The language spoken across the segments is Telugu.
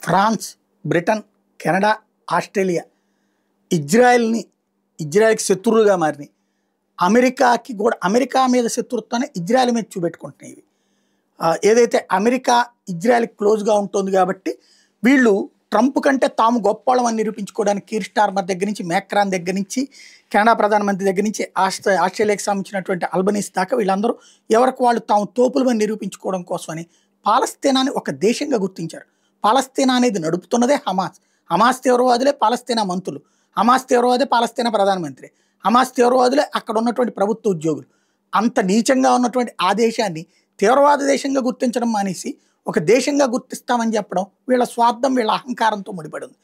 ఫ్రాన్స్, బ్రిటన్, కెనడా, ఆస్ట్రేలియా ఇజ్రాయెల్కి శత్రువులుగా మారినాయి. అమెరికాకి కూడా అమెరికా మీద శత్రుత్వాన్ని ఇజ్రాయెల్ మీద చూపెట్టుకుంటున్నాయి ఇవి. ఏదైతే అమెరికా ఇజ్రాయెల్కి క్లోజ్గా ఉంటుంది కాబట్టి వీళ్ళు ట్రంప్ కంటే తాము గొప్పవాళ్ళమని నిరూపించుకోవడానికి కీర్ స్టార్మర్ దగ్గర నుంచి, మేక్రాన్ దగ్గర నుంచి, కెనడా ప్రధానమంత్రి దగ్గర నుంచి, ఆస్ట్రేలియాకి సంబంధించినటువంటి అల్బనీస్ దాకా వీళ్ళందరూ ఎవరికి వాళ్ళు తాము తోపులమని నిరూపించుకోవడం కోసమని పాలస్తీనాని ఒక దేశంగా గుర్తించారు. పాలస్తీనా అనేది నడుపుతున్నదే హమాస్. హమాస్ తీవ్రవాదులే పాలస్తీనా మంత్రులు, హమాస్ తీవ్రవాదే పాలస్తీనా ప్రధానమంత్రి, హమాస్ తీవ్రవాదులే అక్కడ ఉన్నటువంటి ప్రభుత్వ ఉద్యోగులు. అంత నీచంగా ఉన్నటువంటి ఆ దేశాన్ని తీవ్రవాద దేశంగా గుర్తించడం మానేసి ఒక దేశంగా గుర్తిస్తామని చెప్పడం వీళ్ళ స్వార్థం, వీళ్ళ అహంకారంతో ముడిపడి ఉంది.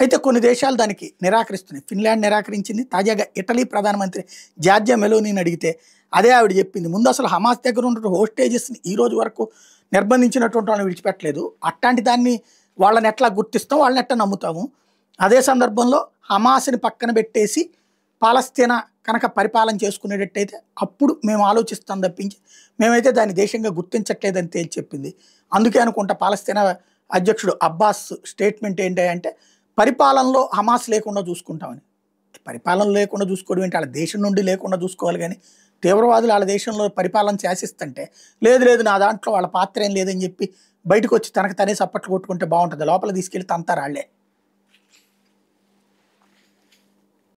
అయితే కొన్ని దేశాలు దానికి నిరాకరిస్తున్నాయి. ఫిన్లాండ్ నిరాకరించింది. తాజాగా ఇటలీ ప్రధానమంత్రి జార్జియా మెలోనీని అడిగితే అదే ఆవిడ చెప్పింది. ముందు అసలు హమాస్ దగ్గర ఉన్న హోస్టేజెస్ని ఈ రోజు వరకు నిర్బంధించినటువంటి వాళ్ళని విడిచిపెట్టలేదు. అట్లాంటి దాన్ని వాళ్ళని ఎట్లా గుర్తిస్తాం, వాళ్ళని ఎట్లా నమ్ముతాము? అదే సందర్భంలో హమాస్ని పక్కన పెట్టేసి పాలస్తీనా కనుక పరిపాలన చేసుకునేటట్టయితే అప్పుడు మేము ఆలోచిస్తాం తప్పించి మేమైతే దాన్ని దేశంగా గుర్తించట్లేదని తేల్చి చెప్పింది. అందుకే అనుకుంటా పాలస్తీనా అధ్యక్షుడు అబ్బాస్ స్టేట్మెంట్ ఏంటంటే పరిపాలనలో హమాస్ లేకుండా చూసుకుంటామని. పరిపాలన లేకుండా చూసుకోవడం ఏంటి? వాళ్ళ దేశం నుండి లేకుండా చూసుకోవాలి. కానీ తీవ్రవాదులు వాళ్ళ దేశంలో పరిపాలన శాసిస్తుంటే లేదు లేదు నా దాంట్లో వాళ్ళ పాత్ర ఏం లేదని చెప్పి బయటకు వచ్చి తనకు తనే సప్పట్లు కొట్టుకుంటే బాగుంటుంది. లోపల తీసుకెళ్తే అంతా రాళ్లే.